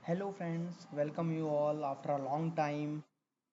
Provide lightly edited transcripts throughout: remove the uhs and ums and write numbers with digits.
Hello friends, welcome you all after a long time.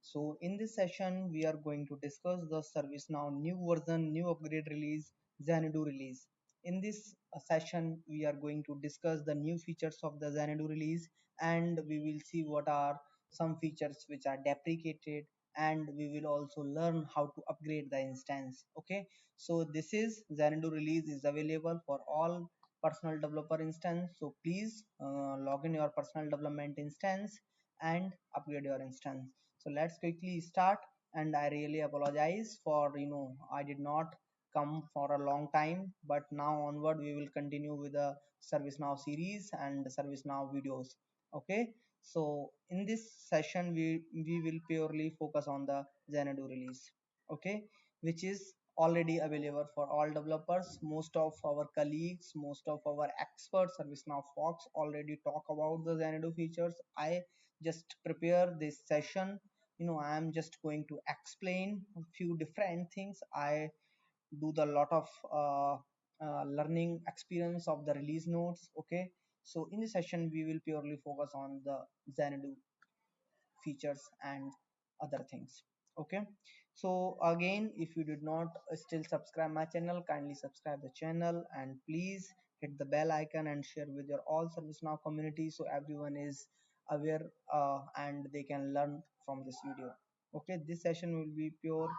So in this session we are going to discuss the ServiceNow new version, new upgrade release, Xanadu release. In this session we are going to discuss the new features of the Xanadu release, and we will see what are some features which are deprecated, and we will also learn how to upgrade the instance. Okay, so this is Xanadu release is available for all personal developer instance, so please log in your personal development instance and upgrade your instance. So let's quickly start, and I really apologize for I did not come for a long time, but now onward we will continue with the ServiceNow series and ServiceNow videos. Okay, so in this session we will purely focus on the Xanadu release, okay, which is already available for all developers. Most of our colleagues, most of our experts, ServiceNow folks already talk about the Xanadu features. I just prepare this session. I am just going to explain a few different things. I do the lot of learning experience of the release notes. Okay, so in this session we will purely focus on the Xanadu features and other things. Okay, so again, if you did not still subscribe my channel, kindly subscribe the channel, and please hit the bell icon and share with your all ServiceNow community so everyone is aware, and they can learn from this video. Okay, this session will be pure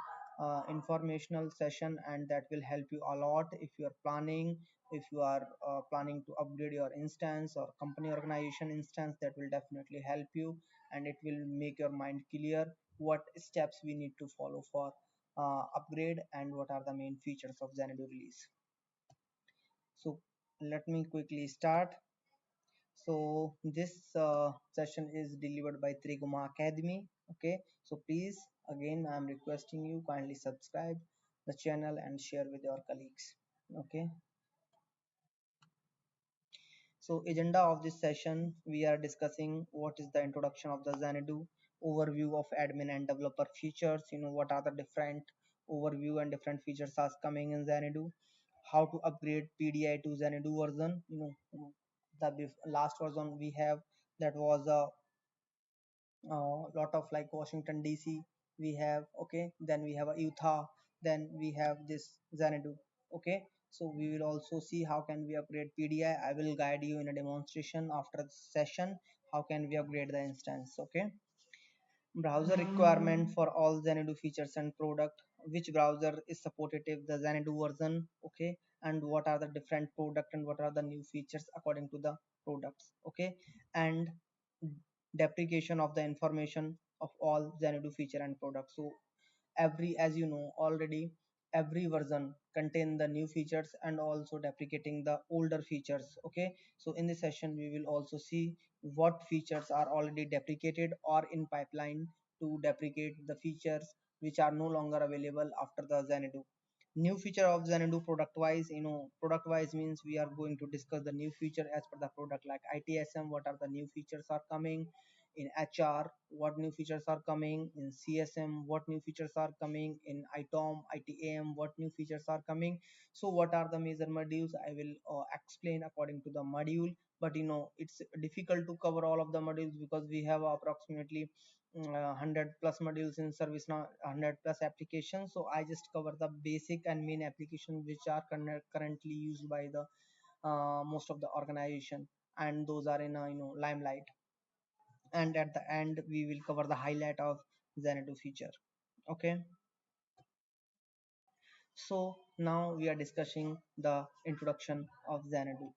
informational session, and that will help you a lot if you are planning, if you are planning to upgrade your instance or company organization instance. That will definitely help you, and it will make your mind clear what steps we need to follow for upgrade and what are the main features of Xanadu release. So let me quickly start. So this session is delivered by Trigoma Academy. Okay, so please, again, I am requesting you kindly subscribe the channel and share with your colleagues. Okay, so agenda of this session, we are discussing what is the introduction of the Xanadu, overview of admin and developer features, what are the different overview and different features are coming in Xanadu, how to upgrade PDI to Xanadu version. The last version we have, that was a lot of like Washington DC we have. Okay, then we have a Utah, then we have this Xanadu. Okay, so we will also see how can we upgrade PDI. I will guide you in a demonstration after the session how can we upgrade the instance. Okay, browser requirement for all Xanadu features and product, which browser is supportive the Xanadu version. Okay, and what are the different product and what are the new features according to the products. Okay, and deprecation of the information of all Xanadu feature and products. So every, as you know already, every version contain the new features and also deprecating the older features. Okay, so in this session we will also see what features are already deprecated or in pipeline to deprecate the features which are no longer available after the Xanadu. New feature of Xanadu product wise, product wise means we are going to discuss the new feature as per the product, like ITSM, what are the new features are coming in HR, what new features are coming in CSM, what new features are coming in ITOM, ITAM, what new features are coming. So what are the major modules, I will explain according to the module, but it's difficult to cover all of the modules because we have approximately 100 plus modules in service now, 100 plus applications. So I just cover the basic and main applications which are currently used by the most of the organization, and those are in limelight. And at the end we will cover the highlight of Xanadu feature. Okay, so now we are discussing the introduction of Xanadu.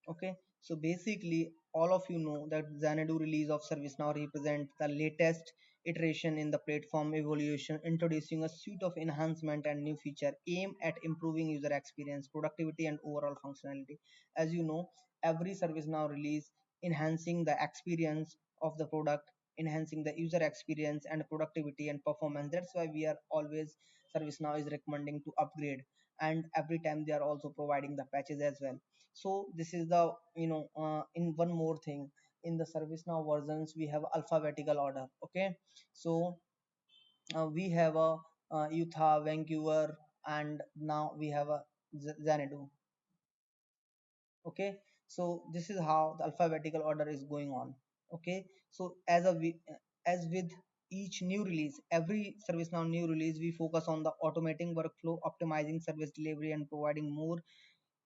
Okay, so basically all of you know that Xanadu release of ServiceNow represent the latest iteration in the platform evolution, introducing a suite of enhancement and new feature aimed at improving user experience, productivity, and overall functionality. As you know, every ServiceNow release enhancing the experience of the product, enhancing the user experience and productivity and performance. That's why we are always, ServiceNow is recommending to upgrade, and every time they are also providing the patches as well. So this is the, in one more thing, in the ServiceNow versions we have alphabetical order. Okay, so we have a Utah, Vancouver, and now we have a Xanadu. Okay, so this is how the alphabetical order is going on. Okay, so as with each new release, every ServiceNow new release, we focus on the automating workflow, optimizing service delivery, and providing more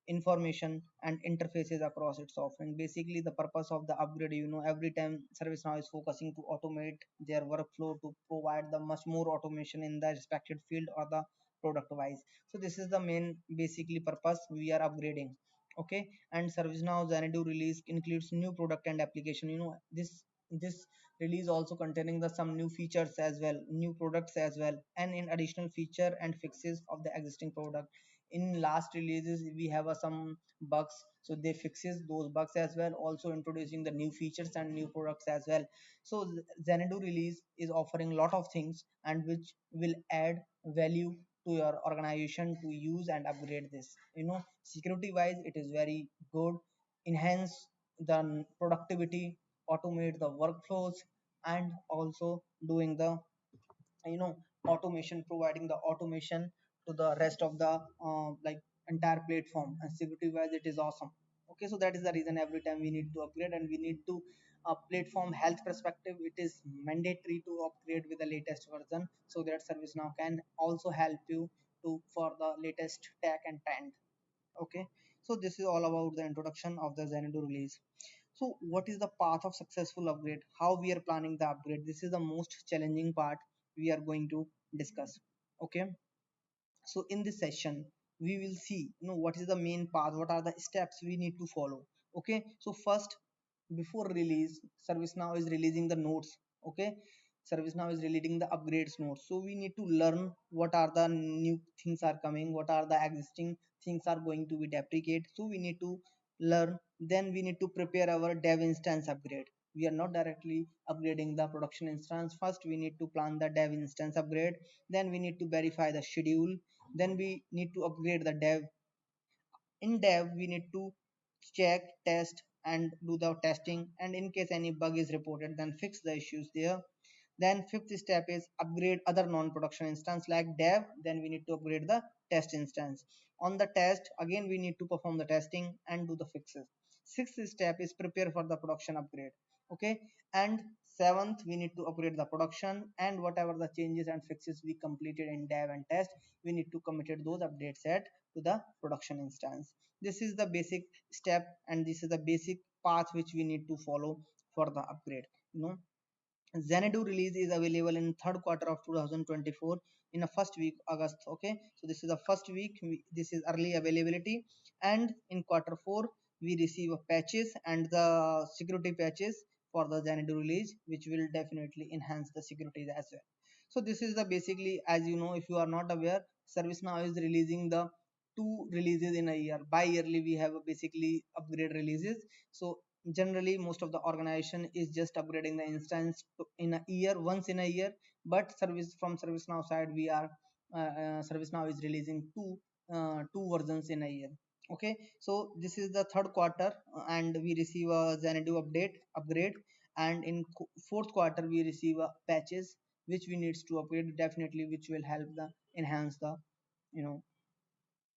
information and interfaces across its offering. Basically, the purpose of the upgrade, every time ServiceNow is focusing to automate their workflow to provide the much more automation in the respected field or the product wise. So this is the main basically purpose we are upgrading. Okay, and ServiceNow Xanadu release includes new product and application. This release also containing the some new features as well, new products as well, and in additional feature and fixes of the existing product. In last releases we have some bugs, so they fixes those bugs as well, also introducing the new features and new products as well. So Xanadu release is offering lot of things and which will add value to your organization to use and upgrade this. Security wise it is very good, enhance the productivity, automate the workflows, and also doing the you know automation, providing the automation to the rest of the like entire platform, and security wise it is awesome. Okay, so that is the reason every time we need to upgrade, and we need to platform health perspective, it is mandatory to upgrade with the latest version, so that ServiceNow can also help you to for the latest tech and trend. Okay, so this is all about the introduction of the Xanadu release. So what is the path of successful upgrade, how we are planning the upgrade? This is the most challenging part we are going to discuss. Okay, so in this session we will see what is the main path, what are the steps we need to follow. Okay, so first, before release, ServiceNow is releasing the nodes. Okay, ServiceNow is releasing the upgrades nodes, so we need to learn what are the new things are coming, what are the existing things are going to be deprecate, so we need to learn. Then we need to prepare our dev instance upgrade. We are not directly upgrading the production instance, first we need to plan the dev instance upgrade, then we need to verify the schedule, then we need to upgrade the dev. In dev we need to check, test, and do the testing, and in case any bug is reported then fix the issues there. Then fifth step is upgrade other non-production instance like dev, then we need to upgrade the test instance. On the test again we need to perform the testing and do the fixes. Sixth step is prepare for the production upgrade. Okay, and seventh we need to upgrade the production, and whatever the changes and fixes we completed in dev and test, we need to committed those updates set to the production instance. This is the basic step, and this is the basic path which we need to follow for the upgrade. Xanadu release is available in third quarter of 2024 in the first week August. Okay, so this is the first week. This is early availability, and in quarter 4 we receive patches and the security patches for the Xanadu release, which will definitely enhance the security as well. So this is the basically, as you know, if you are not aware, ServiceNow is releasing the two releases in a year. Bi-yearly we have basically upgrade releases. So generally most of the organization is just upgrading the instance in a year, once in a year, but service from ServiceNow side we are ServiceNow is releasing two versions in a year. Okay, so this is the third quarter, and we receive a Xanadu upgrade, and in fourth quarter we receive patches which we needs to upgrade definitely, which will help the enhance the you know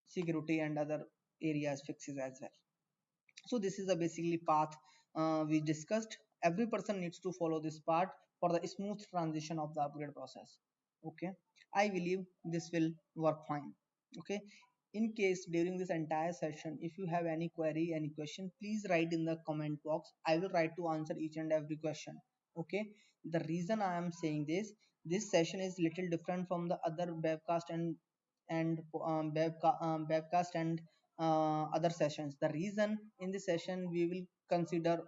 security and other areas fixes as well. So this is the basically path we discussed. Every person needs to follow this part for the smooth transition of the upgrade process. Okay, I believe this will work fine. Okay, in case during this entire session if you have any query, any question, please write in the comment box. I will try to answer each and every question. Okay, the reason I am saying this session is little different from the other webcast and webcast and other sessions. The reason, in this session we will consider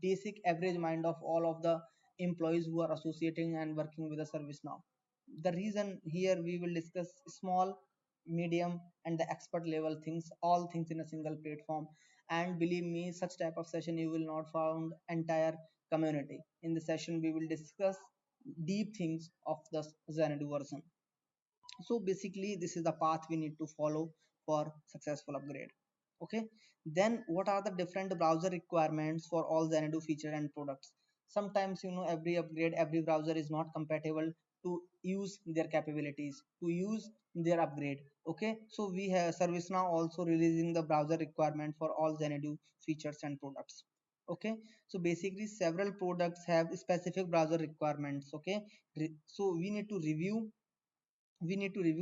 basic average mind of all of the employees who are associating and working with the ServiceNow. The reason here we will discuss small, medium, and the expert level things, all things in a single platform. And believe me, such type of session you will not found entire community. In the session we will discuss deep things of the Xanadu version. So basically this is the path we need to follow for successful upgrade. Okay, then what are the different browser requirements for all Xanadu feature and products? Sometimes every upgrade, every browser is not compatible to use their capabilities, to use their upgrade. Okay, so we have ServiceNow also releasing the browser requirement for all Xanadu features and products. Okay, so basically several products have specific browser requirements. Okay, so we need to review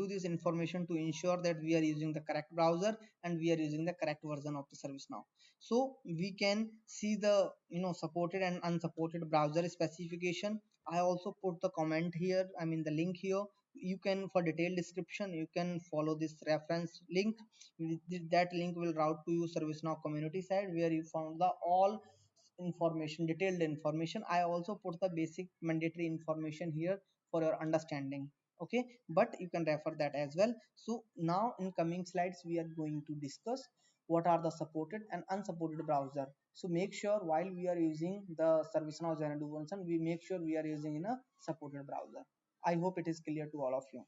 this information to ensure that we are using the correct browser and we are using the correct version of the service now. So we can see the supported and unsupported browser specification. I also put the comment here, I mean the link here. You can, for detailed description, you can follow this reference link. That link will route to you ServiceNow community site where you found the all information, detailed information. I also put the basic mandatory information here for your understanding. Okay, but you can refer that as well. So now in coming slides we are going to discuss what are the supported and unsupported browser. So make sure while we are using the ServiceNow Xanadu version, we make sure we are using in a supported browser. I hope it is clear to all of you.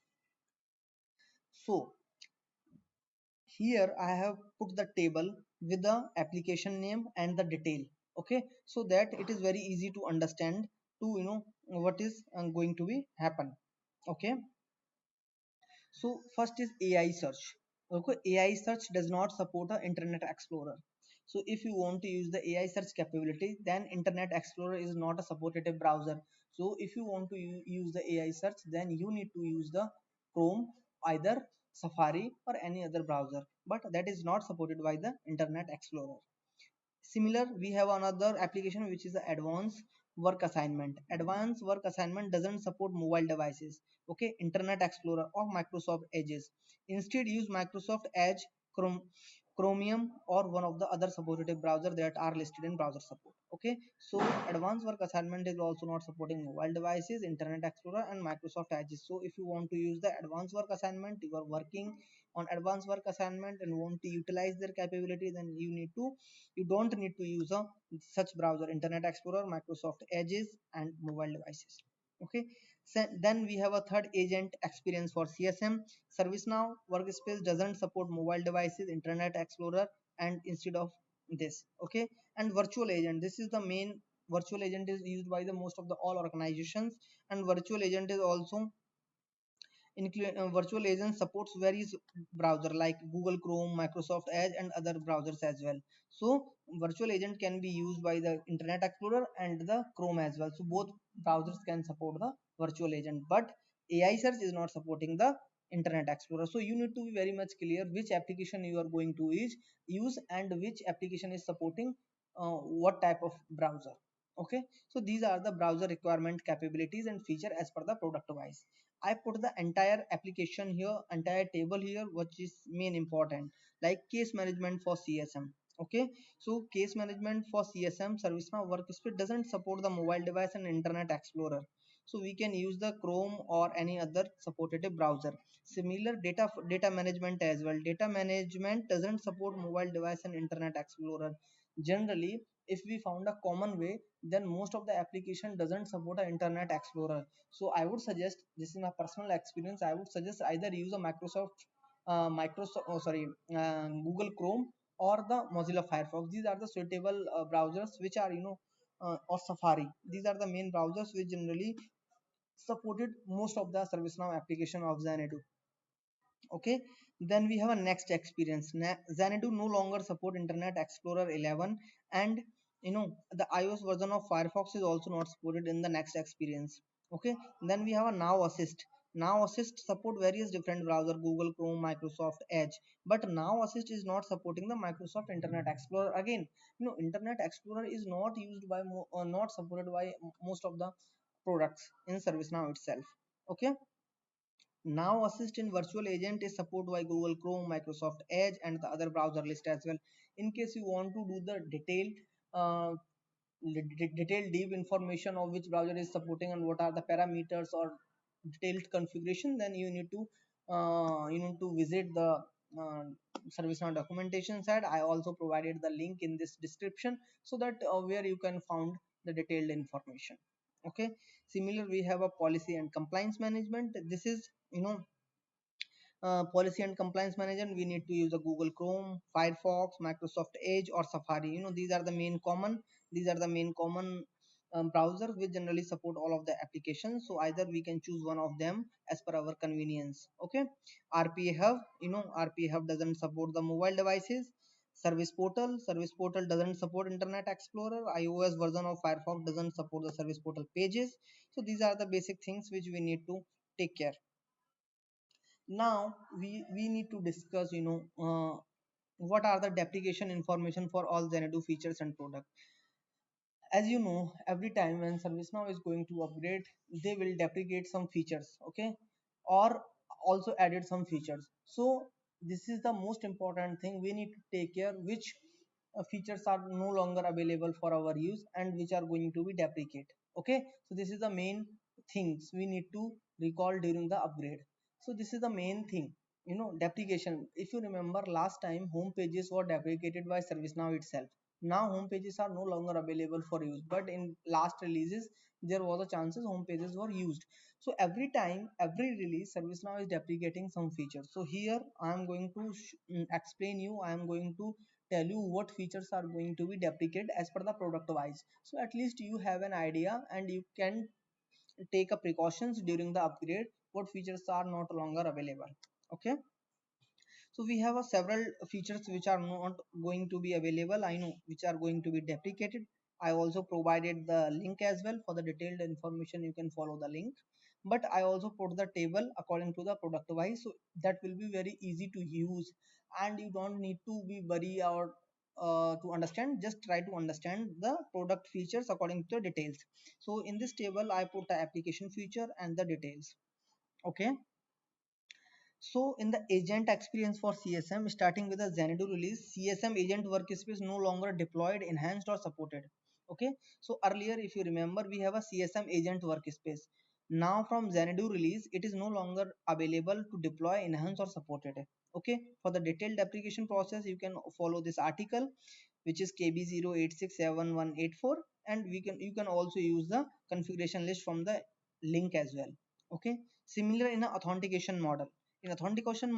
So here I have put the table with the application name and the detail. Okay, so that it is very easy to understand to what is going to be happen. Okay, so first is AI search. Okay, AI search does not support a Internet Explorer. So if you want to use the AI search capability, then Internet Explorer is not a supported browser. So if you want to use the AI search, then you need to use the Chrome, either Safari or any other browser. But that is not supported by the Internet Explorer. Similar, we have another application which is the advanced work assignment. Advanced work assignment doesn't support mobile devices. Okay, Internet Explorer or Microsoft Edges. Instead, use Microsoft Edge, Chrome, Chromium, or one of the other supported browser that are listed in browser support. Okay, so advanced work assignment is also not supporting mobile devices, Internet Explorer, and Microsoft Edge. So if you want to use the advanced work assignment, you are working on advanced work assignment and want to utilize their capability, then you don't need to use a such browser, Internet Explorer, Microsoft Edges, and mobile devices. Okay, so then we have a third, agent experience for CSM. ServiceNow workspace doesn't support mobile devices, Internet Explorer, and instead of this. Okay, and virtual agent, this is the main. Virtual agent is used by the most of the all organizations, and virtual agent is also include virtual agent supports various browser like Google Chrome, Microsoft Edge, and other browsers as well. So virtual agent can be used by the Internet Explorer and the Chrome as well. So both browsers can support the virtual agent, but AI search is not supporting the Internet Explorer. So you need to be very much clear which application you are going to use and which application is supporting what type of browser. Okay, so these are the browser requirement, capabilities, and feature as per the product wise. I put the entire application here, entire table here, which is main important, like case management for CSM. Okay, so case management for CSM, ServiceNow Workspace doesn't support the mobile device and Internet Explorer. So we can use the Chrome or any other supported browser. Similar, data management as well. Data management doesn't support mobile device and Internet Explorer. Generally, if we found a common way, then most of the application doesn't support an Internet Explorer. So I would suggest, this is my personal experience, I would suggest either use a Google Chrome or the Mozilla Firefox. These are the suitable browsers which are or Safari. These are the main browsers which generally supported most of the ServiceNow application of Xanadu. Okay, then we have a next experience. Xanadu no longer support Internet Explorer 11, and the iOS version of Firefox is also not supported in the next experience. Okay, then we have a Now Assist. Now Assist support various different browser, Google Chrome, Microsoft Edge, but Now Assist is not supporting the Microsoft Internet Explorer. Again, Internet Explorer is not used by not supported by most of the products in ServiceNow itself. Okay, now Assist in Virtual Agent is supported by Google Chrome, Microsoft Edge, and the other browser list as well. In case you want to do the uh, detailed deep information of which browser is supporting and what are the parameters or detailed configuration, then you need to visit the uh, ServiceNow documentation site. I also provided the link in this description, so that where you can find the detailed information. Okay, similar, we have a policy and compliance management. This is policy and compliance management. We need to use the Google Chrome, Firefox, Microsoft Edge, or Safari. These are the main common. These are the main common browsers which generally support all of the applications. So either we can choose one of them as per our convenience. Okay, RPA Hub. RPA Hub doesn't support the mobile devices. Service portal doesn't support Internet Explorer. iOS version of Firefox doesn't support the service portal pages. So these are the basic things which we need to take care. Now we need to discuss, what are the deprecation information for all Xanadu features and products. As you know, every time when ServiceNow is going to upgrade, they will deprecate some features, okay, or also added some features. So this is the most important thing. We need to take care which features are no longer available for our use and which are going to be deprecate. Okay, so this is the main things we need to recall during the upgrade. So this is the main thing, deprecation. If you remember, last time home pages were deprecated by ServiceNow itself. Now home pages are no longer available for use, but in last releases there was a chances home pages were used. So every time, every release, ServiceNow is deprecating some features. So here I am going to explain you, I am going to tell you what features are going to be deprecated as per the product wise. So at least you have an idea and you can take a precautions during the upgrade what features are not longer available. Okay, so we have a several features which are not going to be available, I know, which are going to be deprecated. I also provided the link as well. For the detailed information you can follow the link, but I also put the table according to the product wise, so that will be very easy to use and you don't need to be worry or to understand. Just try to understand the product features according to the details. So in this table I put the application feature and the details. Okay, so in the agent experience for CSM, starting with the Xanadu release, CSM agent workspace no longer deployed, enhanced or supported. Okay, so earlier if you remember we have a CSM agent workspace. Now from Xanadu release it is no longer available to deploy, enhance or supported. Okay, for the detailed application process you can follow this article which is KB08671184, and you can also use the configuration list from the link as well. Okay, similar in the authentication model. In authentication,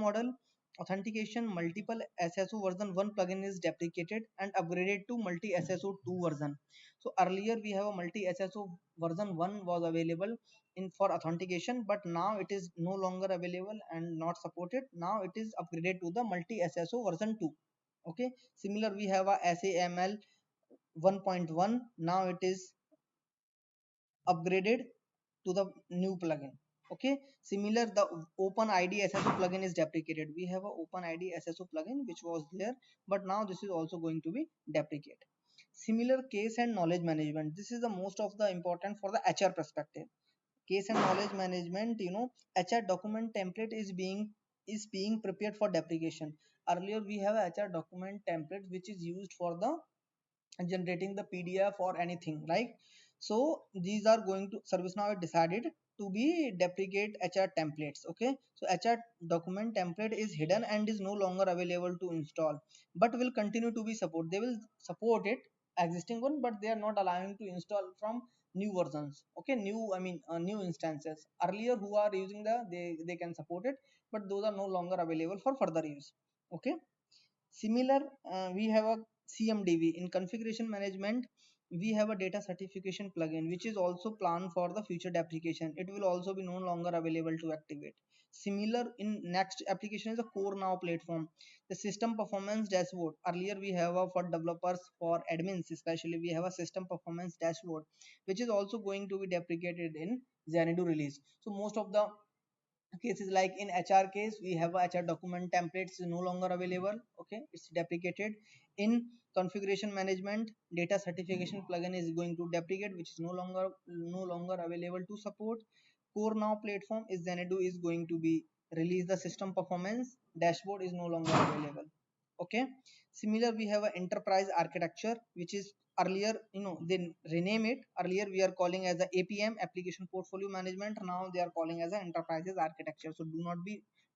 multiple SSO version 1 plugin is deprecated and upgraded to multi SSO 2 version. So earlier we have a multi SSO version 1 was available in for authentication, but now it is no longer available and not supported. Now it is upgraded to the multi SSO version 2. Okay, similar we have a SAML 1.1. Now it is upgraded to the new plugin. Okay, similar the OpenID SSO plugin is deprecated. We have a OpenID SSO plugin which was there, but now this is also going to be deprecated. Similar case and knowledge management, this is the most of the important for the HR perspective. Case and knowledge management, HR document template is being prepared for deprecation. Earlier we have a HR document template which is used for the generating the PDF or anything, like, so these are going to ServiceNow decided to be deprecate HR templates. Okay, so HR document template is hidden and is no longer available to install, but will continue to be support. They will support it existing one, but they are not allowing to install from new versions. Okay, new, I mean new instances. Earlier who are using they can support it, but those are no longer available for further use. Okay, similar, we have a CMDB in configuration management. We have a data certification plugin which is also planned for the future application. It will also be no longer available to activate. Similar in next application is a core now platform, the system performance dashboard. Earlier we have a for developers, for admins especially, we have a system performance dashboard which is also going to be deprecated in Xanadu release. So most of the cases, like in HR case we have a HR document templates is no longer available. Okay, it's deprecated. In configuration management, data certification plugin is going to deprecate, which is no longer available to support. Core now platform is Xanadu is going to be release. The system performance dashboard is no longer available. Okay, similar we have a enterprise architecture which is earlier, they rename it. Earlier we are calling as the APM, application portfolio management. Now they are calling as an enterprises architecture, so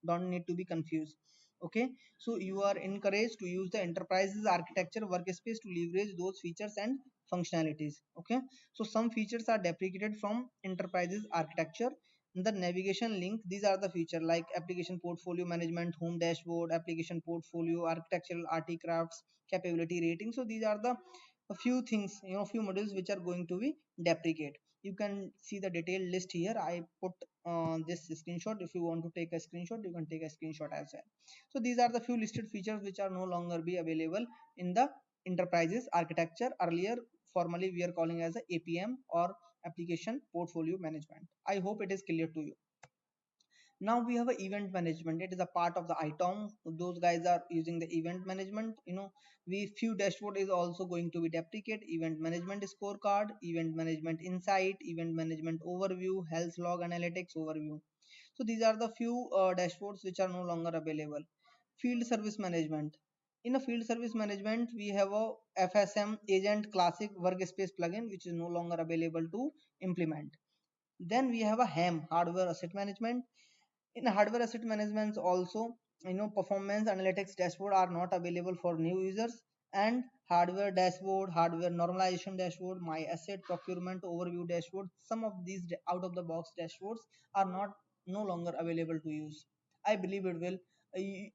don't need to be confused. Okay, so you are encouraged to use the enterprises architecture workspace to leverage those features and functionalities. Okay, so some features are deprecated from enterprises architecture. In the navigation link, these are the feature like application portfolio management, home dashboard, application portfolio, architectural artifacts, capability rating. So these are the a few things, few modules which are going to be deprecate. You can see the detailed list here. I put this screenshot. If you want to take a screenshot, you can take a screenshot as well. So these are the few listed features which are no longer be available in the enterprises architecture. Earlier, formally we are calling as a APM, or application portfolio management. I hope it is clear to you. Now we have a event management. It is a part of the ITOM. Those guys are using the event management. We few dashboard is also going to be deprecate. Event management scorecard, event management insight, event management overview, health log analytics overview. So these are the few dashboards which are no longer available. Field service management. In a field service management, we have a FSM agent classic workspace plugin which is no longer available to implement. Then we have a ham, hardware asset management. In hardware asset management also, performance analytics dashboard are not available for new users. And hardware dashboard, hardware normalization dashboard, my asset procurement overview dashboard, some of these out of the box dashboards are not no longer available to use. I believe it will,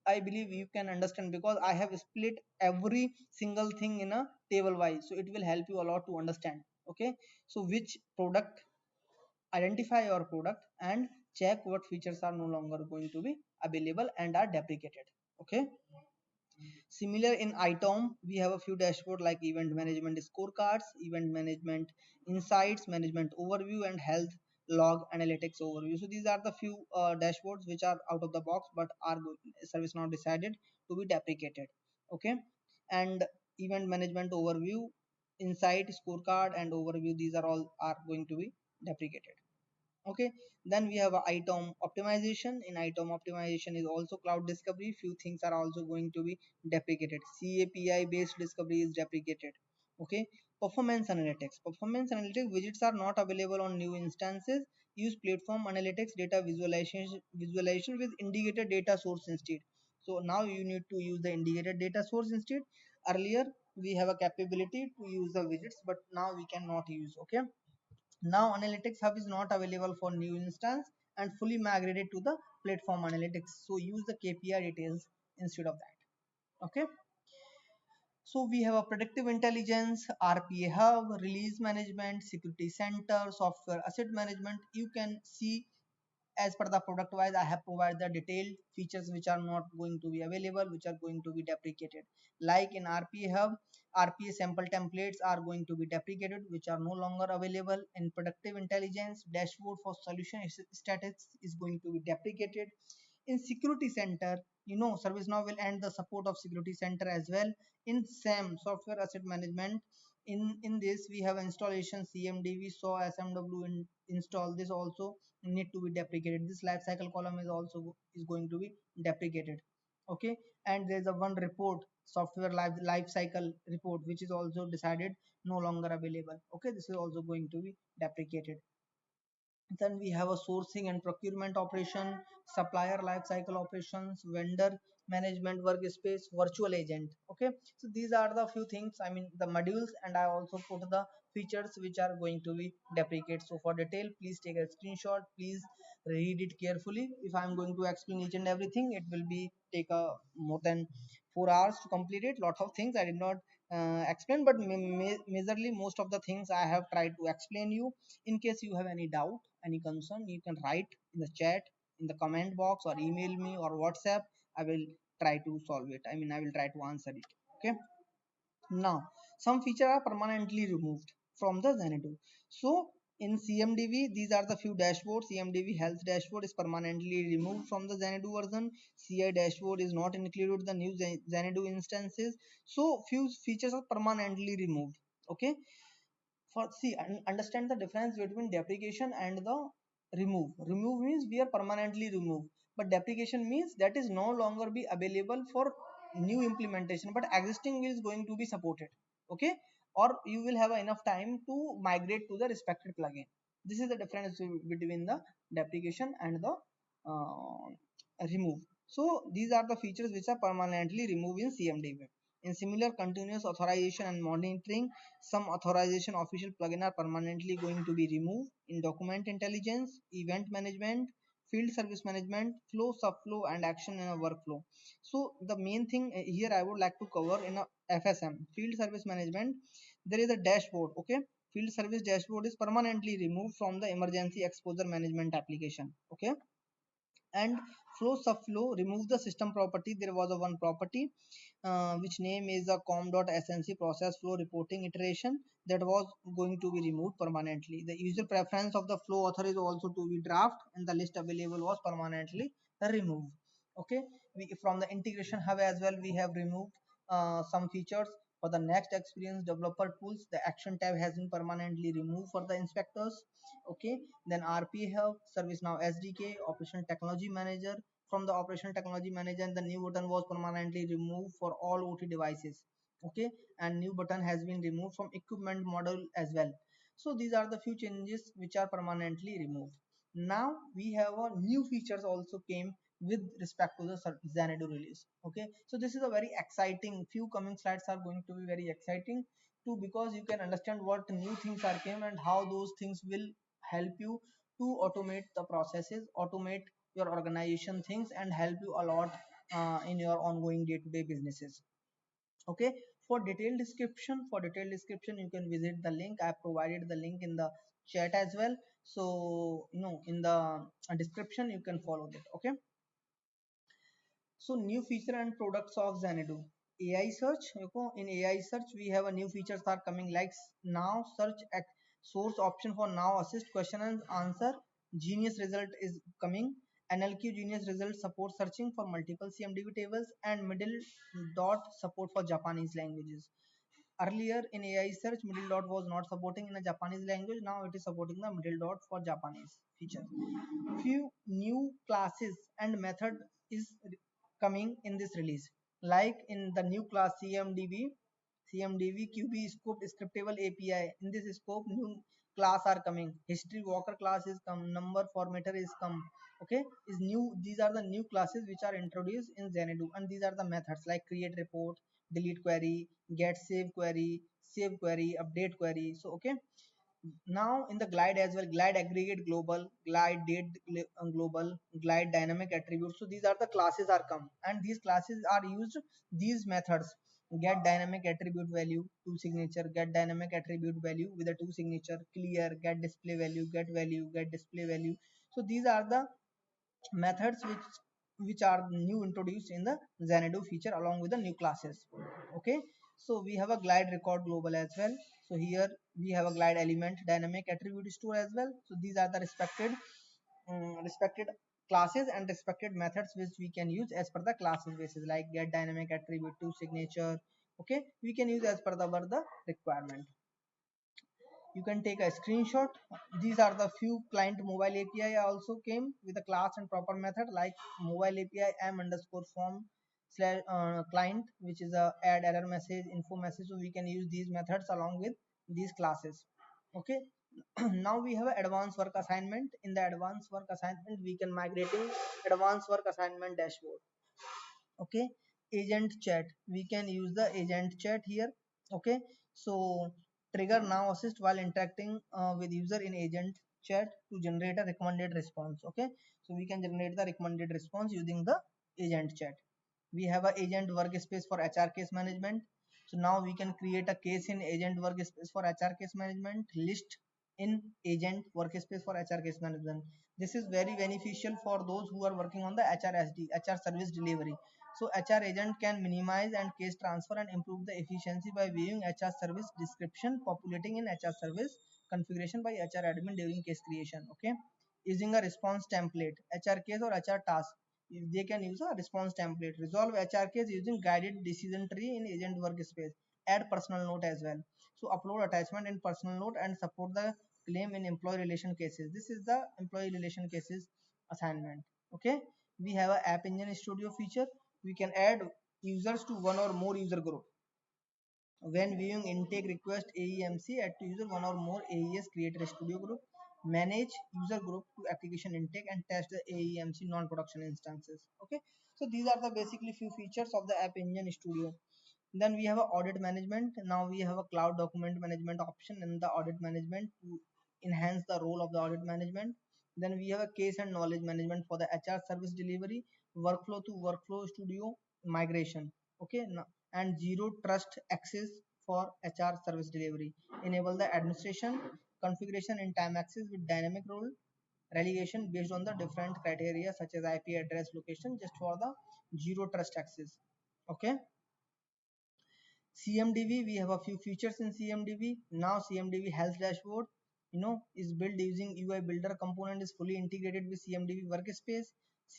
I believe you can understand, because I have split every single thing in a table wise, so it will help you a lot to understand. Okay, so which product, identify your product and check what features are no longer going to be available and are deprecated. Okay, similar in ITOM, we have a few dashboard like event management scorecards, event management insights, management overview, and health log analytics overview. So these are the few dashboards which are out of the box but are service now decided to be deprecated. Okay, and event management overview, insight, scorecard, and overview, these are all are going to be deprecated. Okay, then we have a item optimization. In item optimization is also cloud discovery. Few things are also going to be deprecated. CAPI based discovery is deprecated. Okay, performance analytics widgets are not available on new instances. Use platform analytics data visualization with indicated data source instead. So now you need to use the indicated data source instead. Earlier we have a capability to use the widgets, but now we cannot use. Okay, now Analytics Hub is not available for new instance and fully migrated to the platform analytics. So use the KPI details instead of that. Okay. So we have a predictive intelligence, RPA hub, release management, security center, software asset management. You can see as per the product wise, I have provided the detailed features which are not going to be available, which are going to be deprecated. Like in RPA hub, RPA sample templates are going to be deprecated, which are no longer available. In predictive intelligence, dashboard for solution status is going to be deprecated. In security center, ServiceNow will end the support of security center as well. In SAM, software asset management, in this we have installation CMD, we saw SMW install. This also need to be deprecated. This life cycle column is also is going to be deprecated. Okay, and there's a one report, software life cycle report, which is also decided no longer available. Okay, this is also going to be deprecated. Then we have a sourcing and procurement operation, supplier lifecycle operations, vendor management workspace, virtual agent. Okay, so these are the few things, I mean the modules, and I also put the features which are going to be deprecated. So for detail, please take a screenshot, please read it carefully. If I'm going to explain each and everything, it will be take a more than 4 hours to complete it. Lot of things I did not explain, but majorly most of the things I have tried to explain you. In case you have any doubt, any concern, you can write in the chat, in the comment box, or email me or WhatsApp. I will try to solve it, I mean I will try to answer it. Okay, now some features are permanently removed from the Xanadu. So in CMDB, these are the few dashboards. CMDB health dashboard is permanently removed from the Xanadu version. CI dashboard is not included the new Xanadu instances. So few features are permanently removed. Okay, for see understand the difference between deprecation and the remove means we are permanently removed, but deprecation means that is no longer be available for new implementation, but existing is going to be supported. Okay, or you will have enough time to migrate to the respected plugin. This is the difference between the deprecation and the uh, remove. So these are the features which are permanently removed in CMDB. In similar continuous authorization and monitoring, some authorization official plugin are permanently going to be removed. In document intelligence, event management, field service management, flow, subflow, and action in a workflow. So the main thing here I would like to cover in a FSM, field service management. there is a dashboard. Okay, field service dashboard is permanently removed from the emergency exposure management application. Okay, and flow subflow remove the system property. There was a one property which name is a com.snc process flow reporting iteration, that was going to be removed permanently. The user preference of the flow author is also to be draft, and the list available was permanently removed. Okay, from the integration hub as well we have removed some features. For the next experience developer tools, the action tab has been permanently removed for the inspectors. Okay, then RP hub, ServiceNow SDK, operational technology manager. From the operational technology manager, the new button was permanently removed for all OT devices. Okay, and new button has been removed from equipment model as well. So these are the few changes which are permanently removed. Now we have a new features also came with respect to the Xanadu release. Okay, so this is a very exciting, few coming slides are going to be very exciting too, because you can understand what new things are came and how those things will help you to automate the processes, automate your organization things, and help you a lot in your ongoing day-to-day businesses. Okay, for detailed description you can visit the link. I provided the link in the chat as well, so in the description you can follow that. Okay, so new feature and products of Xanadu. AI search. In AI search, we have a new features are coming like now search at source option for now assist question and answer. Genius result is coming. NLQ Genius result support searching for multiple CMDB tables, and middle dot support for Japanese languages. Earlier in AI search, middle dot was not supporting in a Japanese language. Now it is supporting the middle dot for Japanese feature. Few new classes and method is coming in this release, like in the new class cmdb qb scope scriptable api. In this scope new class are coming. History walker class is come, number formatter is come. Okay, is new. These are the new classes which are introduced in Xanadu, and these are the methods like create report, delete query, get save query, update query. So okay, now in the glide as well, glide aggregate global, glide date global, glide dynamic attributes. So these are the classes are come, and these classes are used these methods: get dynamic attribute value to signature, get dynamic attribute value with a to signature, clear, get display value, get value, get display value. So these are the methods which are new introduced in the Xanadu feature along with the new classes. Okay, so we have a glide record global as well. So here we have a glide element dynamic attribute store as well. So these are the respected classes and respected methods which we can use as per the classes basis, like get dynamic attribute to signature. Okay, we can use as per the requirement. You can take a screenshot. These are the few client mobile API also came with a class and proper method, like mobile API m underscore form slash client, which is a add error message, info message. So we can use these methods along with these classes. Okay, now we have an advanced work assignment. In the advanced work assignment we can migrating advanced work assignment dashboard. Okay, agent chat, we can use the agent chat here. Okay, so trigger now assist while interacting with user in agent chat to generate a recommended response. Okay, so we can generate the recommended response using the agent chat. We have a agent workspace for HR case management. So now we can create a case in agent workspace for HR case management, list in agent workspace for HR case management. This is very beneficial for those who are working on the HRSD, HR service delivery. So HR agent can minimize and case transfer and improve the efficiency by viewing HR service description, populating in HR service configuration by HR admin during case creation. Okay, using a response template, HR case or HR task, they can use a response template. Resolve HR case using guided decision tree in agent workspace. Add personal note as well. So upload attachment in personal note and support the claim in employee relation cases. This is the employee relation cases assignment. Okay, we have a app engine studio feature. We can add users to one or more user group. When viewing intake request AEMC, add to user one or more AES, create a studio group, manage user group to application intake, and test the AEMC non-production instances. Okay, so these are the basically few features of the App Engine Studio. Then we have a audit management. Now we have a cloud document management option in the audit management to enhance the role of the audit management. Then we have a case and knowledge management for the HR service delivery, workflow to workflow studio migration. Okay, and zero trust access for HR service delivery. Enable the administration configuration in time access with dynamic role relegation based on the different criteria such as IP address location just for the zero trust access. Okay. CMDB, we have a few features in CMDB. Now CMDB health dashboard, is built using UI builder component, is fully integrated with CMDB workspace,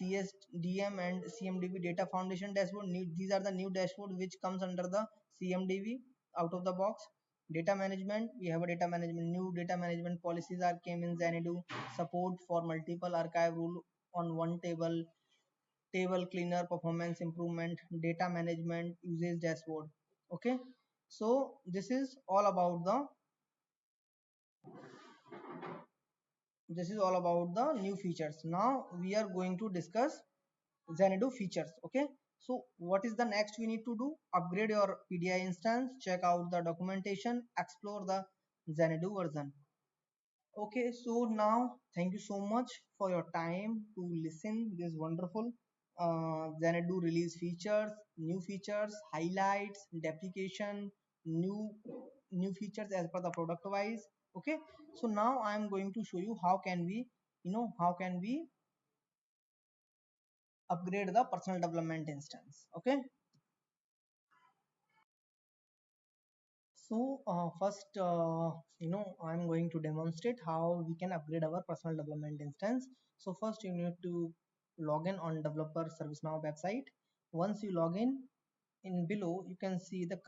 CSDM and CMDB data foundation dashboard. These are the new dashboard which comes under the CMDB out of the box. Data management, we have a data management, new data management policies are came in Xanadu, support for multiple archive rule on one table cleaner, performance improvement, data management, usage dashboard. Okay, so this is all about the new features. Now we are going to discuss Xanadu features. Okay, so what is the next we need to do? Upgrade your PDI instance, check out the documentation, explore the Xanadu version. Okay, so now thank you so much for your time to listen this wonderful Xanadu release features, highlights, deprecation, new new features as per the product wise. Okay, so now I am going to show you how can we upgrade the personal development instance. Okay, so first, I'm going to demonstrate how we can upgrade our personal development instance. So first, you need to log in on developer ServiceNow website. Once you log in below, you can see the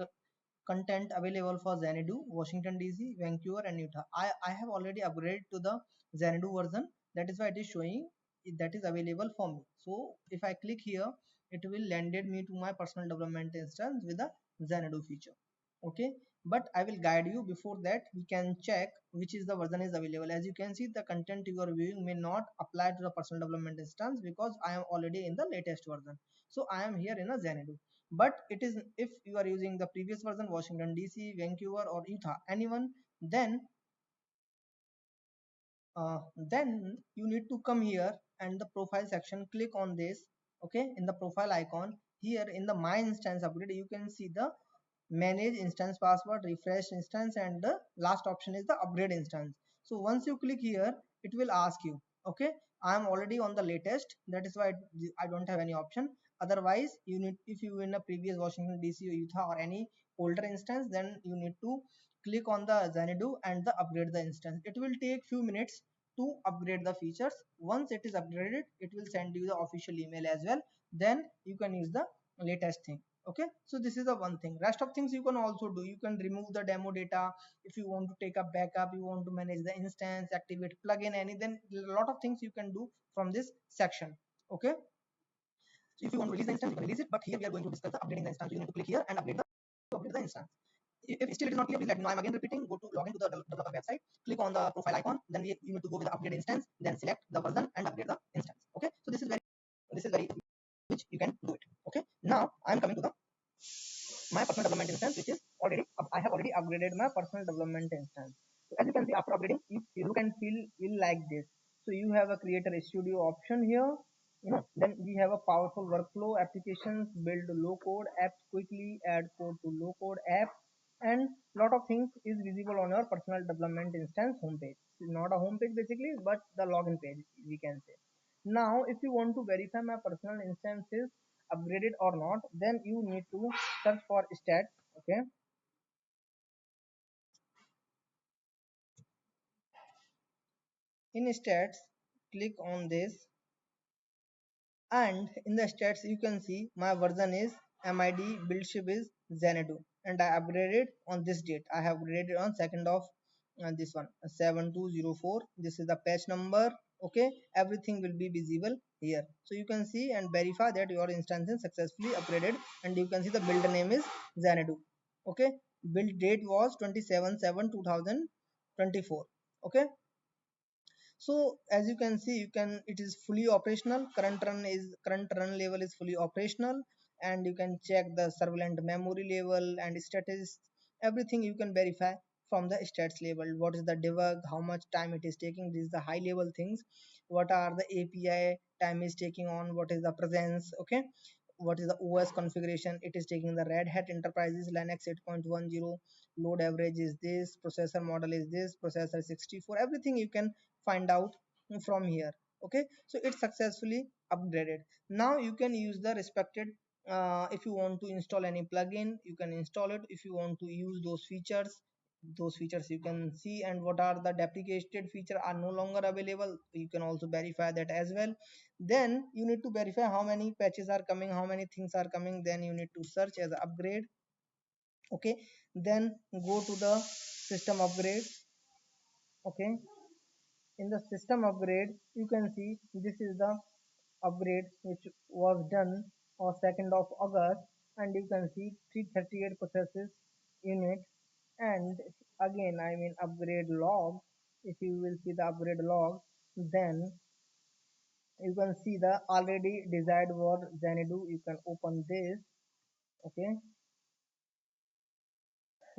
content available for Xanadu, Washington DC, Vancouver, and Utah. I have already upgraded to the Xanadu version. That is why it is showing that is available for me. So if I click here, it will landed me to my personal development instance with the Xanadu feature. Okay, but I will guide you. Before that, we can check which is the version is available. As you can see, the content you are viewing may not apply to the personal development instance because I am already in the latest version. So I am here in a Xanadu. But it is, if you are using the previous version, Washington DC, Vancouver, or Utah, anyone, then then you need to come here and the profile section, click on this. Okay, in the profile icon here in the my instance upgrade, you can see the manage instance password, refresh instance, and the last option is the upgrade instance. So once you click here, it will ask you. Okay, I am already on the latest, that is why I don't have any option. Otherwise, you need, if you in a previous Washington DC or Utah or any older instance, then you need to click on the Xanadu and the upgrade the instance. It will take few minutes to upgrade the features. Once it is upgraded, it will send you the official email as well. Then you can use the latest thing. Okay, so this is the one thing. Rest of things you can also do. You can remove the demo data if you want to take a backup, you want to manage the instance, activate plugin, any, then a lot of things you can do from this section. Okay, so if you want to release the instance, you can release it, but here we are going to discuss the updating the instance. You need to click here and upgrade the instance. If still it is not clear, please let me know. I'm again repeating. Go to log into the developer website, click on the profile icon, then you need to go with the upgrade instance, then select the version and upgrade the instance. Okay, so this is very which you can do it. Okay, now I'm coming to the my personal development instance, which is already I have already upgraded my personal development instance. So as you can see, after upgrading, you look and feel like this. So you have a creator studio option here. Then we have a powerful workflow applications, build low code apps quickly, add code to low code app, and lot of things is visible on your personal development instance homepage. It's not a homepage basically, but the login page we can say. Now if you want to verify my personal instance is upgraded or not, then you need to search for stats. Okay, in stats, click on this, and in the stats you can see my version is mid buildship is Xanadu, and I upgraded on this date. I have upgraded on 2nd of this one 7204. This is the patch number. Okay, everything will be visible here, so you can see and verify that your instance is successfully upgraded, and you can see the build name is Xanadu. Okay, build date was 27/7/2024. Okay, so as you can see, it is fully operational. Current run level is fully operational, and you can check the surveillance memory level and status. Everything you can verify from the stats level. What is the debug, how much time it is taking, this is the high level things. What are the API time is taking on, what is the presence. Okay, what is the OS configuration. It is taking the Red Hat Enterprises Linux 8.10. Load average is this, processor model is this, processor 64, everything you can find out from here. Okay, so it's successfully upgraded. Now you can use the respected, if you want to install any plugin you can install it. If you want to use those features you can see, and what are the deprecated feature are no longer available, you can also verify that as well. Then you need to verify how many patches are coming, how many things are coming, then you need to search as upgrade. Okay, then go to the system upgrade. Okay, in the system upgrade you can see this is the upgrade which was done on 2nd of August, and you can see 338 processes unit. And again, I mean upgrade log, if you will see the upgrade log, then you can see the already desired word Xanadu. You can open this. Okay,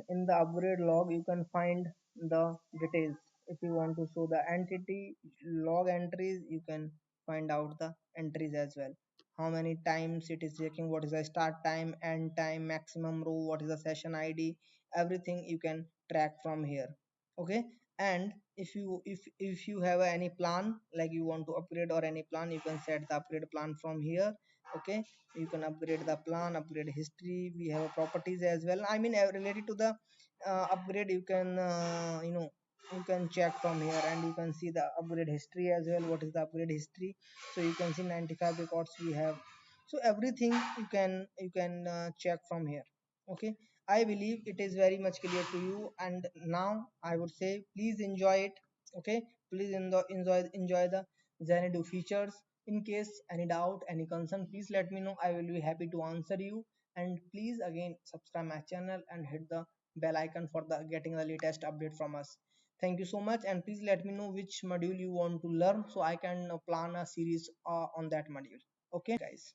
in the upgrade log you can find the details. If you want to show the entity log entries, you can find out the entries as well, how many times it is checking, what is the start time, end time, maximum row, what is the session ID, everything you can track from here. Okay, and if you have any plan, like you want to upgrade or any plan, you can set the upgrade plan from here. Okay, you can upgrade the plan, upgrade history, we have properties as well, I mean related to the upgrade. You can you can check from here, and you can see the upgrade history as well, what is the upgrade history. So you can see 95 records we have. So everything you can check from here. Okay, I believe it is very much clear to you, and now I would say please enjoy it. Okay, please enjoy the Xanadu features. In case any doubt, any concern, please let me know, I will be happy to answer you. And please again subscribe my channel and hit the bell icon for the getting the latest update from us. Thank you so much, and please let me know which module you want to learn so I can plan a series on that module. Okay guys.